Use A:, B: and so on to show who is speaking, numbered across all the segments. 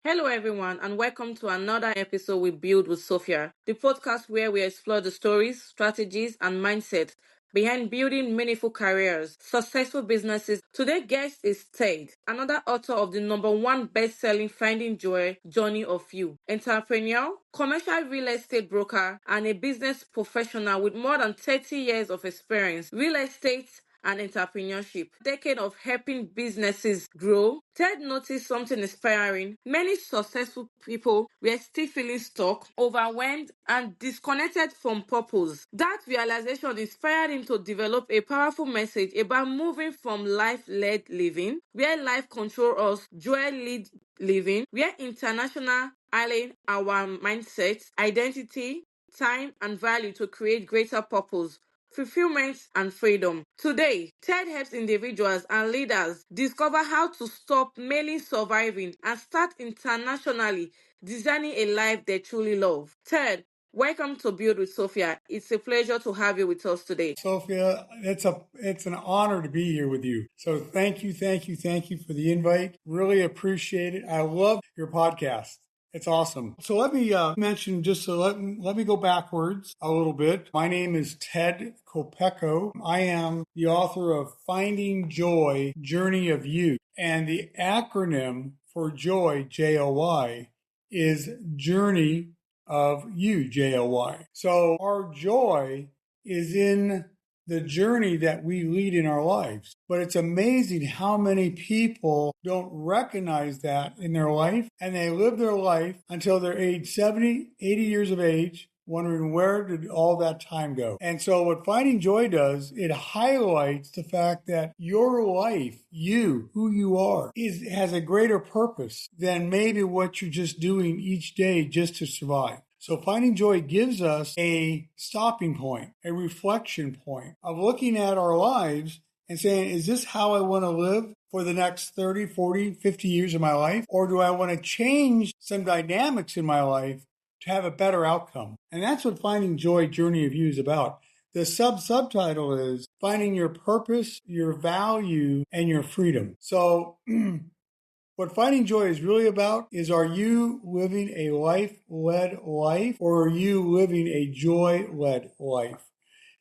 A: Hello, everyone, and welcome to another episode with Build with Sophia, the podcast where we explore the stories, strategies, and mindset behind building meaningful careers, successful businesses. Today's guest is Ted, another author of the number one best-selling Finding Joy, Journey of You, entrepreneur, commercial real estate broker, and a business professional with more than 30 years of experience. Real estate and entrepreneurship. Decade of helping businesses grow. Ted noticed something inspiring. Many successful people were still feeling stuck, overwhelmed, and disconnected from purpose. That realization inspired him to develop a powerful message about moving from life-led living, where life controls us, joy-led living, where international align our mindsets, identity, time, and value to create greater purpose, fulfillment, and freedom. Today, TED helps individuals and leaders discover how to stop merely surviving and start internationally designing a life they truly love. TED, welcome to Build with Sophia. It's a pleasure to have you with us today.
B: Sophia, it's an honor to be here with you. So thank you for the invite. Really appreciate it. I love your podcast. It's awesome. So let me mention, let me go backwards a little bit. My name is Ted Kopecko. I am the author of Finding Joy, Journey of You. And the acronym for joy, J-O-Y, is Journey of You, J-O-Y. So our joy is in the journey that we lead in our lives. But it's amazing how many people don't recognize that in their life, and they live their life until they're age 70, 80 years of age, wondering where did all that time go. And so what Finding Joy does, it highlights the fact that your life, you, who you are, has a greater purpose than maybe what you're just doing each day just to survive. So Finding Joy gives us a stopping point, a reflection point of looking at our lives and saying, is this how I want to live for the next 30, 40, 50 years of my life? Or do I want to change some dynamics in my life to have a better outcome? And that's what Finding Joy, Journey of You is about. The subtitle is Finding Your Purpose, Your Value, and Your Freedom. So what Finding Joy is really about is, are you living a life-led life, or are you living a joy-led life?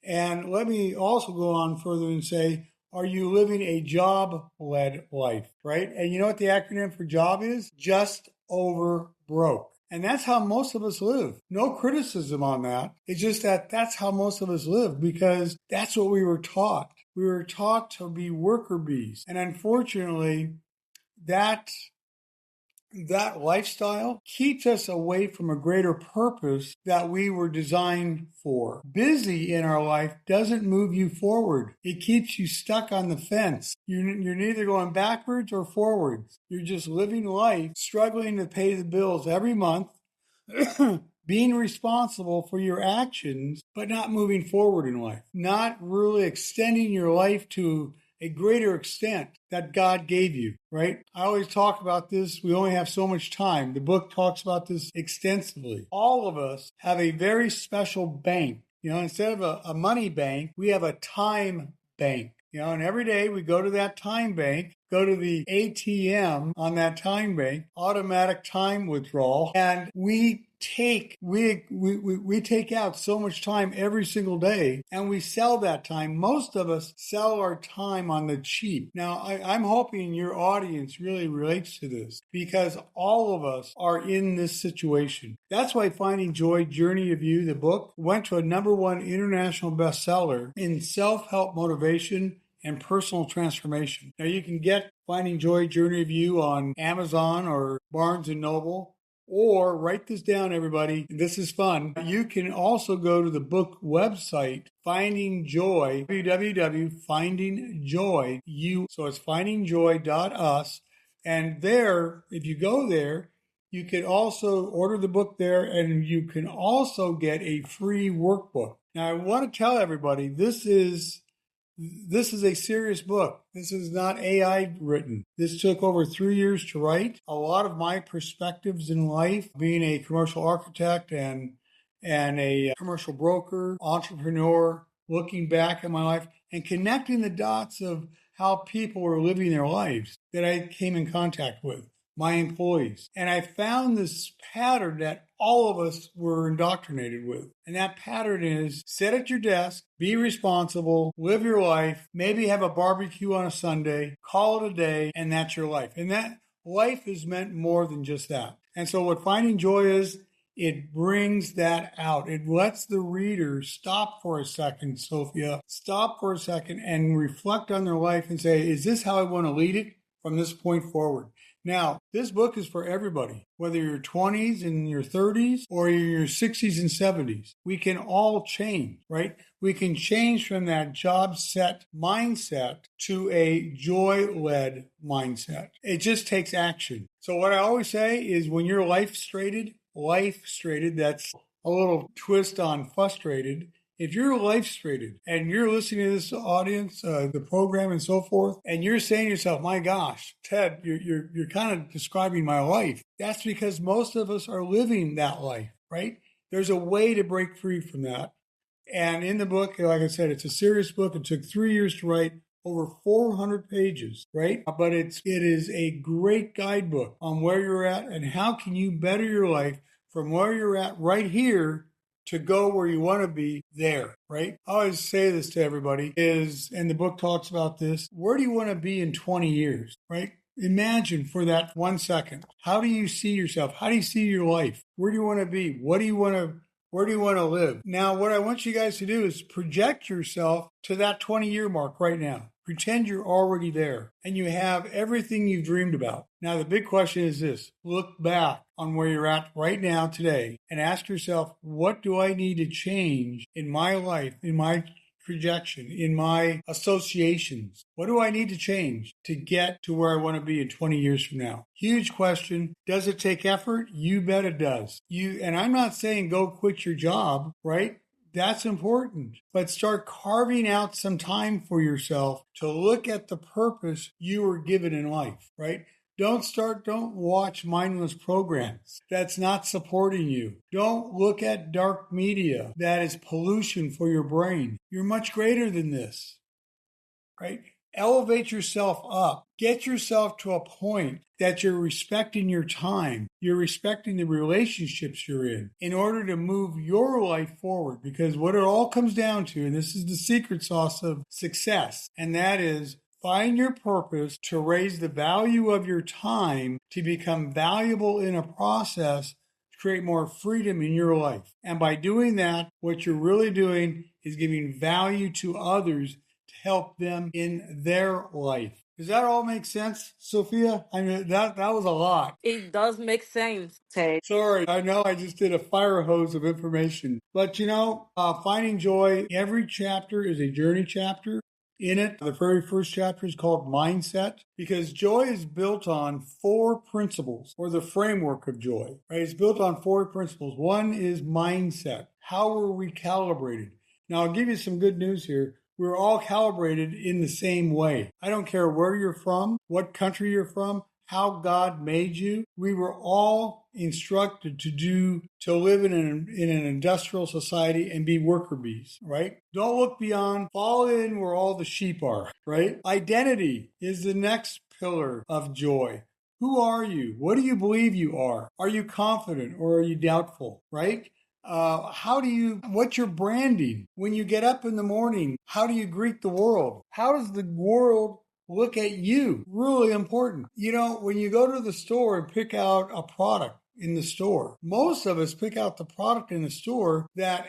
B: And let me also go on further and say, are you living a job-led life, right? And you know what the acronym for job is? Just over broke. And that's how most of us live. No criticism on that. It's just that that's how most of us live, because that's what we were taught. We were taught to be worker bees. And unfortunately, that lifestyle keeps us away from a greater purpose that we were designed for. Busy in our life doesn't move you forward. It keeps you stuck on the fence. You're neither going backwards or forwards. You're just living life, struggling to pay the bills every month, being responsible for your actions, but not moving forward in life, not really extending your life to a greater extent that God gave you, right? I always talk about this. We only have so much time. The book talks about this extensively. All of us have a very special bank. Instead of a money bank, we have a time bank. And every day we go to that time bank, go to the ATM on that time bank, automatic time withdrawal, and we take out so much time every single day, and we sell that time. Most of us sell our time on the cheap. Now, I'm hoping your audience really relates to this, because all of us are in this situation. That's why Finding Joy, Journey of You, the book, went to a #1 international bestseller in self-help motivation and personal transformation. Now, you can get Finding Joy, Journey of You on Amazon or Barnes & Noble. Or write this down, everybody. This is fun. You can also go to the book website, Finding Joy, www.findingjoy. So it's findingjoy.us. And there, if you go there, you can also order the book there, and you can also get a free workbook. Now, I want to tell everybody, this is a serious book. This is not AI written. This took over 3 years to write. A lot of my perspectives in life, being a commercial architect and a commercial broker, entrepreneur, looking back at my life and connecting the dots of how people were living their lives that I came in contact with. my employees. And I found this pattern that all of us were indoctrinated with. And that pattern is sit at your desk, be responsible, live your life, maybe have a barbecue on a Sunday, call it a day, and that's your life. And that life is meant more than just that. And so what Finding Joy is, it brings that out. It lets the reader stop for a second, Sophia, stop for a second and reflect on their life and say, is this how I want to lead it from this point forward? Now, this book is for everybody, whether you're 20s and your 30s or you're in your 60s and 70s. We can all change, right? We can change from that job set mindset to a joy-led mindset. It just takes action. So what I always say is when you're life strated, that's a little twist on frustrated. If you're life strated and you're listening to this audience, the program and so forth, and you're saying to yourself, my gosh, Ted, you're kind of describing my life. That's because most of us are living that life, right? There's a way to break free from that. And in the book, like I said, it's a serious book. It took 3 years to write, over 400 pages, right? But it is a great guidebook on where you're at and how can you better your life from where you're at right here to go where you want to be there, right? I always say this to everybody and the book talks about this, where do you want to be in 20 years, right? Imagine for that 1 second. How do you see yourself? How do you see your life? Where do you want to be? Where do you want to live? Now, what I want you guys to do is project yourself to that 20-year mark right now. Pretend you're already there and you have everything you've dreamed about. Now, the big question is this. Look back on where you're at right now today and ask yourself, what do I need to change in my life, in my projection, in my associations? What do I need to change to get to where I want to be in 20 years from now? Huge question. Does it take effort? You bet it does. And I'm not saying go quit your job, right? That's important. But start carving out some time for yourself to look at the purpose you were given in life, right? Don't watch mindless programs that's not supporting you. Don't look at dark media that is pollution for your brain. You're much greater than this, right? Elevate yourself up. Get yourself to a point that you're respecting your time. You're respecting the relationships you're in order to move your life forward. Because what it all comes down to, and this is the secret sauce of success, and that is find your purpose to raise the value of your time to become valuable in a process to create more freedom in your life. And by doing that, what you're really doing is giving value to others to help them in their life. Does that all make sense, Sophia? I mean, that was a lot.
A: It does make sense, Ted.
B: Sorry, I know I just did a fire hose of information. But Finding Joy, every chapter is a journey chapter. In it, the very first chapter is called Mindset because joy is built on 4 principles or the framework of joy, right? It's built on 4 principles. One is mindset. How are we calibrated? Now, I'll give you some good news here. We're all calibrated in the same way. I don't care where you're from, what country you're from, how God made you. We were all instructed to live in an industrial society and be worker bees, right? Don't look beyond, fall in where all the sheep are, right? Identity is the next pillar of joy. Who are you? What do you believe you are? Are you confident or are you doubtful, right? What's your branding? When you get up in the morning, how do you greet the world? How does the world look at you? Really important. When you go to the store and pick out a product in the store, most of us pick out the product in the store that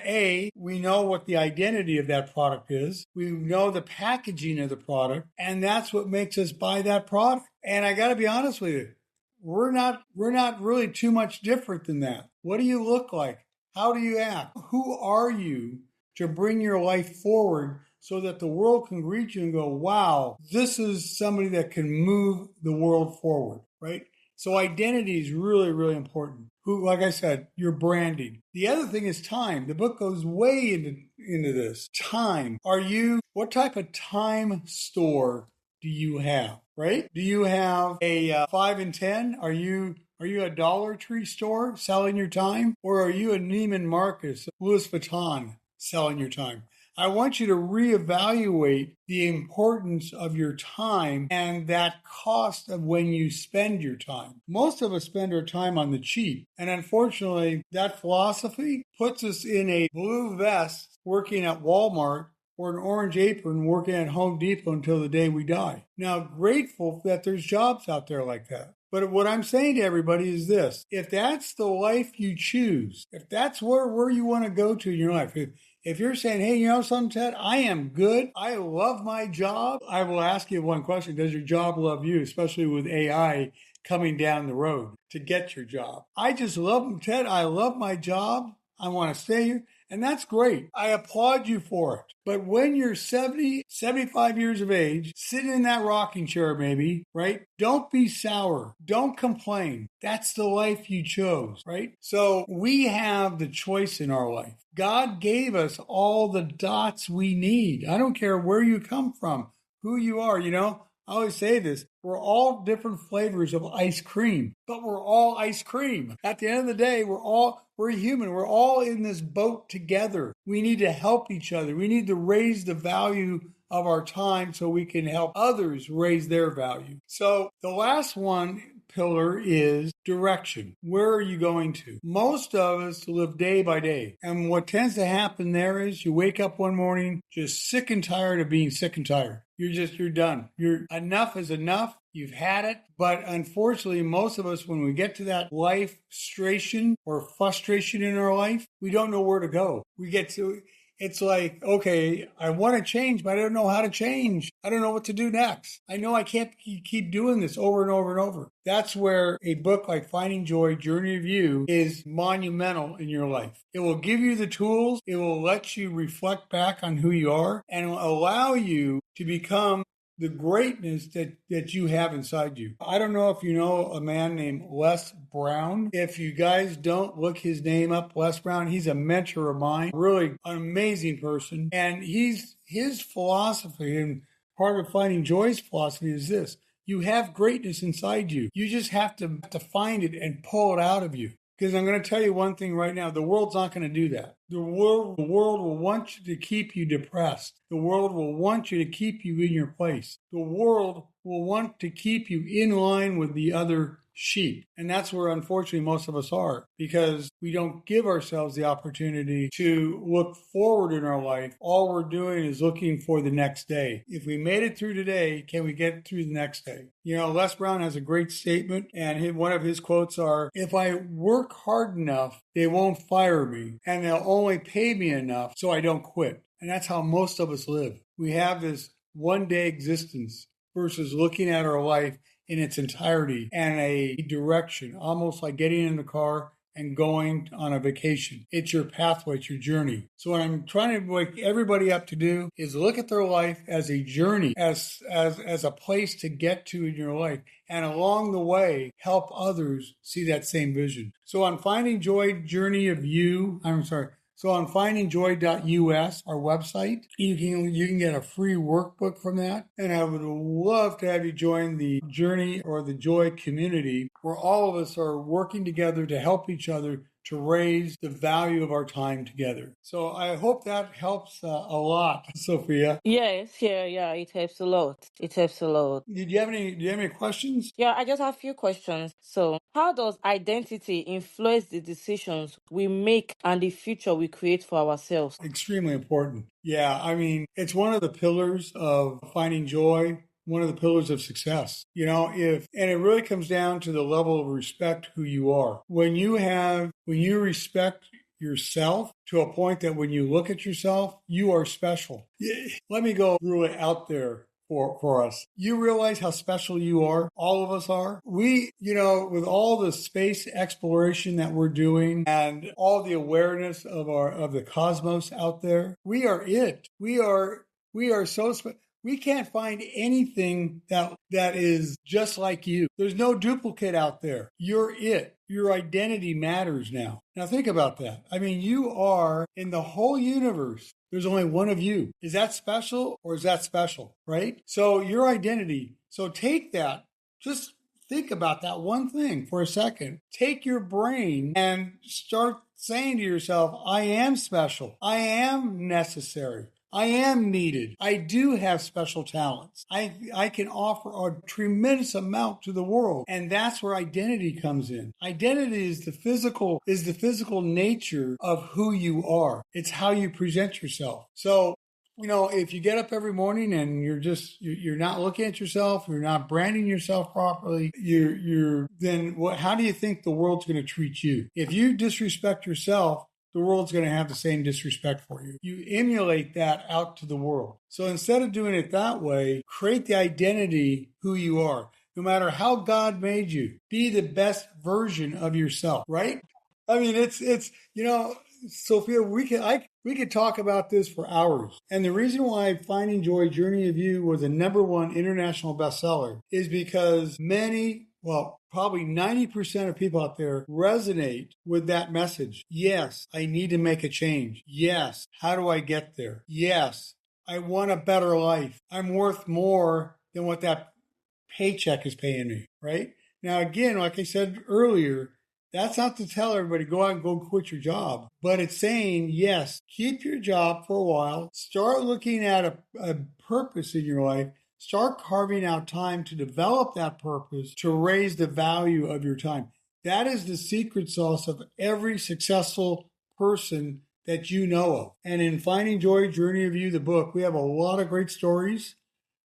B: we know what the identity of that product is. We know the packaging of the product, and that's what makes us buy that product. And I got to be honest with you, we're not really too much different than that. What do you look like? How do you act? Who are you to bring your life forward so that the world can greet you and go, wow, this is somebody that can move the world forward, right? So identity is really, really important. Like I said, your branding. The other thing is time. The book goes way into this. Time. What type of time store do you have, right? Do you have a 5 and 10? Are you a Dollar Tree store selling your time? Or are you a Neiman Marcus, Louis Vuitton selling your time? I want you to reevaluate the importance of your time and that cost of when you spend your time. Most of us spend our time on the cheap. And unfortunately, that philosophy puts us in a blue vest working at Walmart or an orange apron working at Home Depot until the day we die. Now, grateful that there's jobs out there like that. But what I'm saying to everybody is this: if that's the life you choose, if that's where you want to go to in your life, if you're saying, hey, you know something, Ted, I am good, I love my job, I will ask you one question: does your job love you, especially with AI coming down the road to get your job? I just love, Ted, I love my job, I want to stay here. And that's great. I applaud you for it. But when you're 70, 75 years of age, sitting in that rocking chair maybe, right? Don't be sour. Don't complain. That's the life you chose, right? So we have the choice in our life. God gave us all the dots we need. I don't care where you come from, who you are, you know. I always say this: we're all different flavors of ice cream, but we're all ice cream. At the end of the day, we're human. We're all in this boat together. We need to help each other. We need to raise the value of our time so we can help others raise their value. So the last one pillar is direction. Where are you going to? Most of us live day by day. And what tends to happen there is you wake up one morning just sick and tired of being sick and tired. You're done. Enough is enough. You've had it. But unfortunately, most of us, when we get to that life frustration or frustration in our life, we don't know where to go. It's like, okay, I want to change, but I don't know how to change. I don't know what to do next. I know I can't keep doing this over and over and over. That's where a book like Finding Joy, Journey of You is monumental in your life. It will give you the tools. It will let you reflect back on who you are and will allow you to become the greatness that you have inside you. I don't know if you know a man named Les Brown. If you guys don't, look his name up, Les Brown. He's a mentor of mine, really an amazing person. And his philosophy, and part of Finding Joy's philosophy, is this: you have greatness inside you. You just have to find it and pull it out of you. Because I'm going to tell you one thing right now: the world's not going to do that. The world will want you to keep you depressed. The world will want you to keep you in your place. The world will want to keep you in line with the other sheep. And that's where, unfortunately, most of us are, because we don't give ourselves the opportunity to look forward in our life. All we're doing is looking for the next day. If we made it through today, can we get through the next day? You know, Les Brown has a great statement, and one of his quotes are, if I work hard enough, they won't fire me, and they'll only pay me enough so I don't quit. And that's how most of us live. We have this one-day existence versus looking at our life in its entirety and a direction, almost like getting in the car and going on a vacation. It's your pathway, it's your journey. So what I'm trying to wake everybody up to do is look at their life as a journey, as a place to get to in your life, and along the way, help others see that same vision. So on Finding Joy, Journey of You, so on findingjoy.us, our website, you can get a free workbook from that. And I would love to have you join the Journey or the Joy community, where all of us are working together to help each other to raise the value of our time together. So I hope that helps a lot, Sophia.
A: Yes, yeah, it helps a lot. It helps a lot.
B: Do you have any questions?
A: Yeah, I just have a few questions. So, how does identity influence the decisions we make and the future we create for ourselves?
B: Extremely important. Yeah, I mean, it's one of the pillars of finding joy, one of the pillars of success. You know, and it really comes down to the level of respect who you are. When you respect yourself to a point that when you look at yourself, you are special. Let me go really out there for us. You realize how special you are? All of us are. We, with all the space exploration that we're doing and all the awareness of the cosmos out there, we are it. We are so special. We can't find anything that is just like you. There's no duplicate out there. You're it. Your identity matters now. Now think about that. I mean, you are in the whole universe. There's only one of you. Is that special or is that special, right? So your identity. So take that. Just think about that one thing for a second. Take your brain and start saying to yourself, I am special. I am necessary. I am needed. I do have special talents. I can offer a tremendous amount to the world. And that's where identity comes in. Identity is the physical nature of who you are. It's how you present yourself. So if you get up every morning and you're not looking at yourself, you're not branding yourself properly, then how do you think the world's going to treat you? If you disrespect yourself, the world's going to have the same disrespect for you. You emulate that out to the world. So instead of doing it that way, create the identity who you are. No matter how God made you, be the best version of yourself, right? I mean, Sophia, we could talk about this for hours. And the reason why Finding Joy: Journey of You was a #1 international bestseller is because probably 90% of people out there resonate with that message. Yes, I need to make a change. Yes, how do I get there? Yes, I want a better life. I'm worth more than what that paycheck is paying me, right? Now, again, like I said earlier, that's not to tell everybody go out and go quit your job, but it's saying, yes, keep your job for a while, start looking at a purpose in your life, start carving out time to develop that purpose, to raise the value of your time. That is the secret sauce of every successful person that you know of. And in Finding Joy: Journey of You, the book, we have a lot of great stories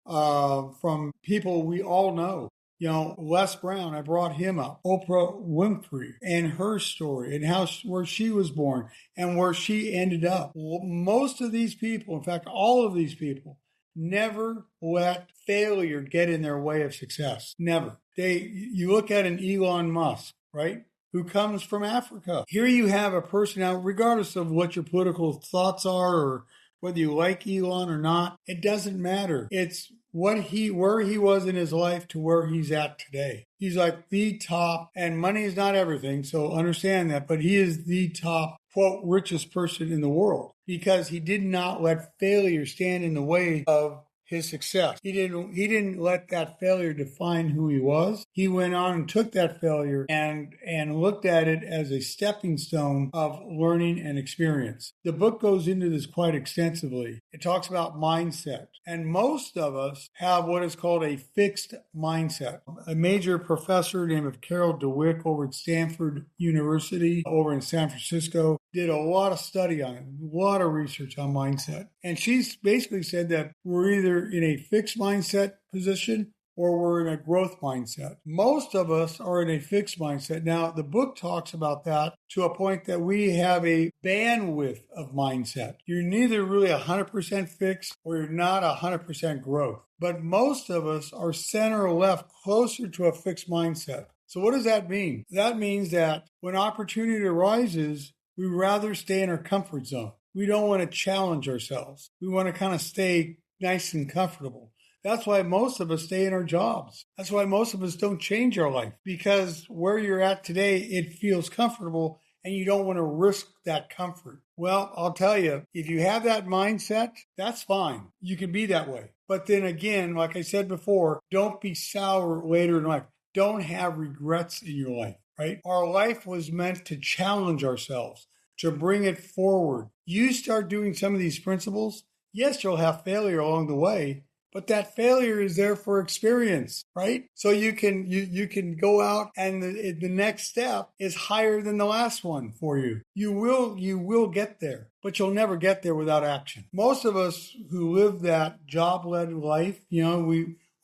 B: from people we all know. Les Brown, I brought him up. Oprah Winfrey and her story and where she was born and where she ended up. Most of these people, in fact, all of these people, never let failure get in their way of success. Never. You look at an Elon Musk, right? Who comes from Africa. Here you have a person now, regardless of what your political thoughts are or whether you like Elon or not, it doesn't matter. It's where he was in his life to where he's at today. He's like the top, and money is not everything, so understand that, but he is the top, quote, richest person in the world because he did not let failure stand in the way of his success. He didn't let that failure define who he was. He went on and took that failure and looked at it as a stepping stone of learning and experience. The book goes into this quite extensively. It talks about mindset. And most of us have what is called a fixed mindset. A major professor named Carol DeWitt over at Stanford University over in San Francisco did a lot of study on it, a lot of research on mindset. And she's basically said that we're either in a fixed mindset position or we're in a growth mindset. Most of us are in a fixed mindset. Now, the book talks about that to a point that we have a bandwidth of mindset. You're neither really 100% fixed or you're not 100% growth. But most of us are center or left, closer to a fixed mindset. So what does that mean? That means that when opportunity arises, we rather stay in our comfort zone. We don't want to challenge ourselves. We want to kind of stay nice and comfortable. That's why most of us stay in our jobs. That's why most of us don't change our life, because where you're at today, it feels comfortable and you don't want to risk that comfort. Well, I'll tell you, if you have that mindset, that's fine. You can be that way. But then again, like I said before, don't be sour later in life. Don't have regrets in your life, right? Our life was meant to challenge ourselves, to bring it forward. You start doing some of these principles, yes, you'll have failure along the way, but that failure is there for experience, right? So you can go out and the next step is higher than the last one for you. You will get there, but you'll never get there without action. Most of us who live that job-led life,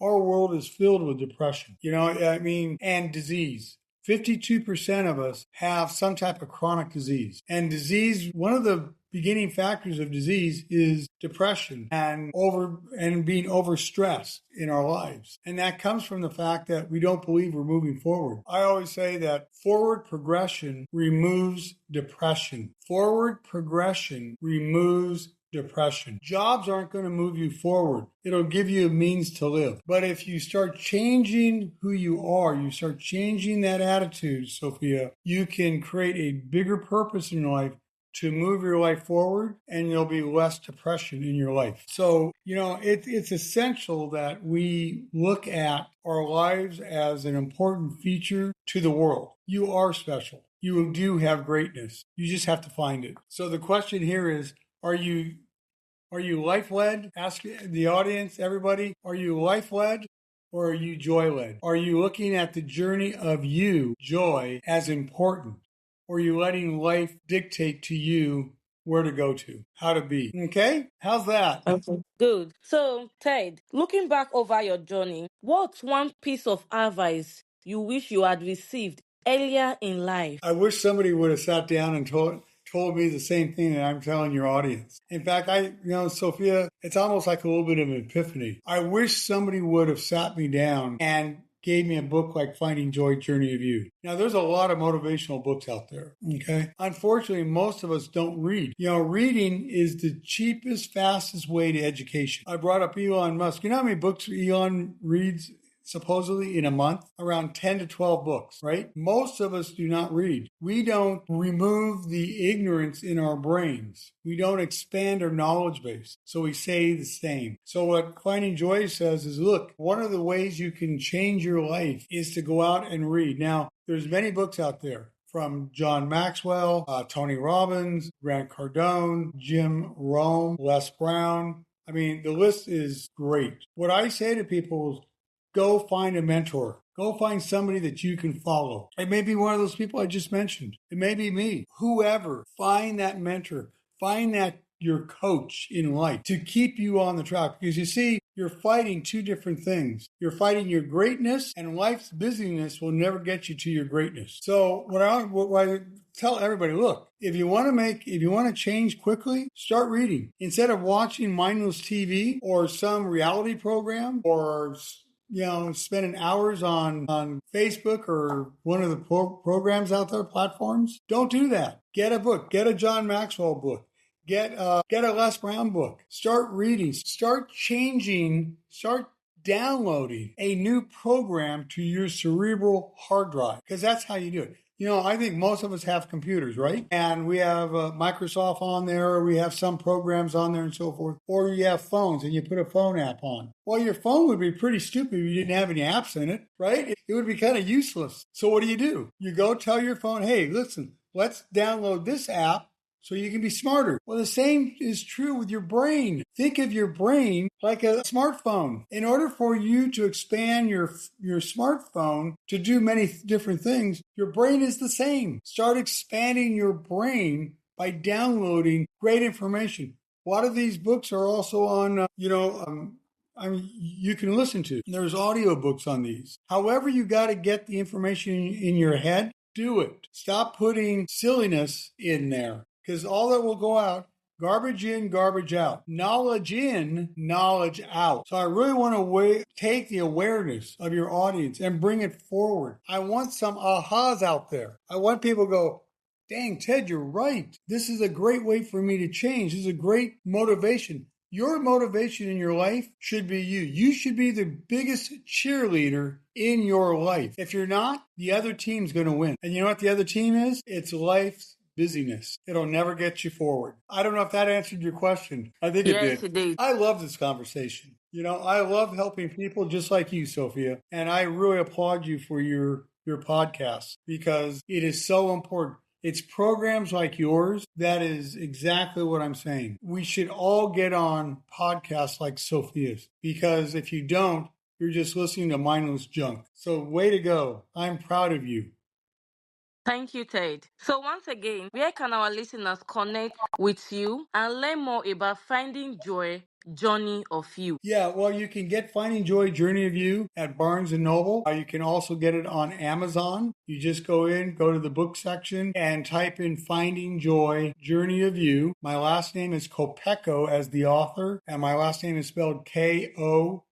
B: our world is filled with depression, and disease. 52% of us have some type of chronic disease. And disease, one of the beginning factors of disease is depression and being overstressed in our lives. And that comes from the fact that we don't believe we're moving forward. I always say that forward progression removes depression. Forward progression removes depression. Jobs aren't going to move you forward. It'll give you a means to live. But if you start changing who you are, you start changing that attitude, Sophia, you can create a bigger purpose in your life to move your life forward, and there'll be less depression in your life. So, it's essential that we look at our lives as an important feature to the world. You are special. You do have greatness. You just have to find it. So the question here is, are you Are you life led? Ask the audience, everybody, are you life led? Or are you joy led? Are you looking at the journey of you, joy, as important? Or are you letting life dictate to you where to go to, how to be? Okay? How's that?
A: Okay. Good. So, Ted, looking back over your journey, what's one piece of advice you wish you had received earlier in life?
B: I wish somebody would have sat down and told me the same thing that I'm telling your audience. In fact, Sophia, it's almost like a little bit of an epiphany. I wish somebody would have sat me down and gave me a book like Finding Joy, Journey of You. Now, there's a lot of motivational books out there, okay? Unfortunately, most of us don't read. Reading is the cheapest, fastest way to education. I brought up Elon Musk. You know how many books Elon reads supposedly in a month? Around 10 to 12 books, right? Most of us do not read. We don't remove the ignorance in our brains. We don't expand our knowledge base. So we say the same. So what Finding Joy says is, look, one of the ways you can change your life is to go out and read. Now, there's many books out there from John Maxwell, Tony Robbins, Grant Cardone, Jim Rohn, Les Brown. I mean, the list is great. What I say to people is, go find a mentor. Go find somebody that you can follow. It may be one of those people I just mentioned. It may be me. Whoever. Find that mentor. Find that your coach in life to keep you on the track. Because you see, you're fighting two different things. You're fighting your greatness, and life's busyness will never get you to your greatness. So what I tell everybody, look, if you want to change quickly, start reading. Instead of watching mindless TV or some reality program or spending hours on Facebook or one of the programs out there, platforms. Don't do that. Get a book. Get a John Maxwell book. Get a Les Brown book. Start reading. Start changing. Start downloading a new program to your cerebral hard drive, because that's how you do it. I think most of us have computers, right? And we have Microsoft on there, or we have some programs on there and so forth. Or you have phones and you put a phone app on. Well, your phone would be pretty stupid if you didn't have any apps in it, right? It would be kind of useless. So what do? You go tell your phone, hey, listen, let's download this app so you can be smarter. Well, the same is true with your brain. Think of your brain like a smartphone. In order for you to expand your smartphone to do many different things, your brain is the same. Start expanding your brain by downloading great information. A lot of these books are also on, you can listen to. There's audio books on these. However, you got to get the information in your head, do it. Stop putting silliness in there, because all that will go out, garbage in, garbage out. Knowledge in, knowledge out. So I really want to take the awareness of your audience and bring it forward. I want some ahas out there. I want people to go, dang, Ted, you're right. This is a great way for me to change. This is a great motivation. Your motivation in your life should be you. You should be the biggest cheerleader in your life. If you're not, the other team's going to win. And you know what the other team is? It's life's busyness. It'll never get you forward. I don't know if that answered your question. I think it did.
A: Yes, it did.
B: I love this conversation. I love helping people just like you, Sophia. And I really applaud you for your podcast, because it is so important. It's programs like yours that is exactly what I'm saying. We should all get on podcasts like Sophia's, because if you don't, you're just listening to mindless junk. So way to go. I'm proud of you.
A: Thank you, Ted. So once again, where can our listeners connect with you and learn more about Finding Joy, Journey of You?
B: Yeah, well, you can get Finding Joy, Journey of You at Barnes & Noble. You can also get it on Amazon. You just go to the book section and type in Finding Joy, Journey of You. My last name is Kopecko as the author, and my last name is spelled Kopecko.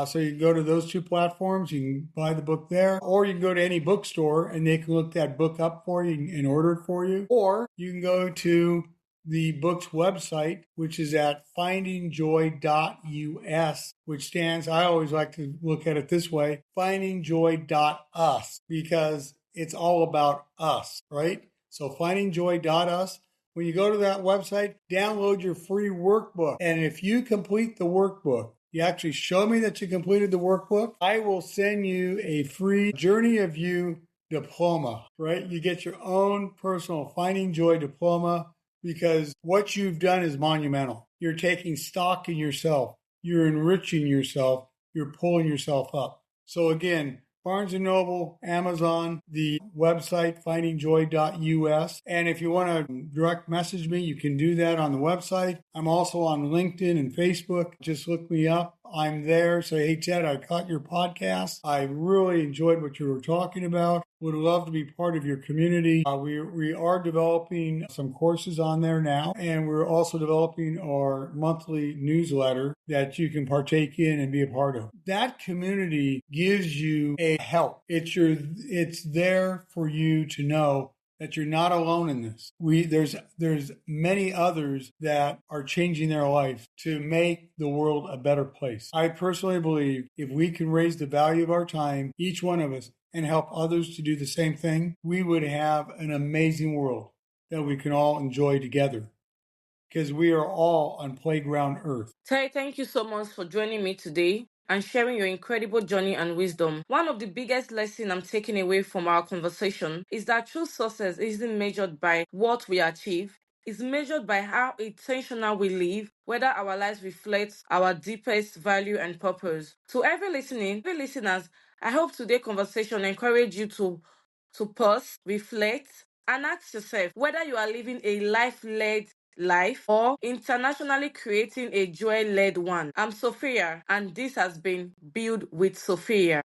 B: So you can go to those two platforms. You can buy the book there, or you can go to any bookstore and they can look that book up for you and order it for you. Or you can go to the book's website, which is at findingjoy.us, which stands, I always like to look at it this way, findingjoy.us, because it's all about us, right? So findingjoy.us. When you go to that website, download your free workbook. And if you complete the workbook, you actually show me that you completed the workbook, I will send you a free Journey of You diploma, right? You get your own personal Finding Joy diploma because what you've done is monumental. You're taking stock in yourself, you're enriching yourself, you're pulling yourself up. So again, Barnes & Noble, Amazon, the website findingjoy.us. And if you want to direct message me, you can do that on the website. I'm also on LinkedIn and Facebook. Just look me up. I'm there. Say, hey, Ted, I caught your podcast. I really enjoyed what you were talking about. Would love to be part of your community. We are developing some courses on there now, and we're also developing our monthly newsletter that you can partake in and be a part of. That community gives you a help. It's there for you to know that you're not alone in this. There's many others that are changing their life to make the world a better place. I personally believe if we can raise the value of our time, each one of us, and help others to do the same thing, we would have an amazing world that we can all enjoy together because we are all on playground Earth.
A: Terry, thank you so much for joining me today and sharing your incredible journey and wisdom. One of the biggest lessons I'm taking away from our conversation is that true success isn't measured by what we achieve. It's measured by how intentional we live, whether our lives reflect our deepest value and purpose. To every listeners, I hope today's conversation encourage you to pause, reflect, and ask yourself whether you are living a life-led life or internationally creating a joy-led one. I'm Sophia, and this has been Build with Sophia.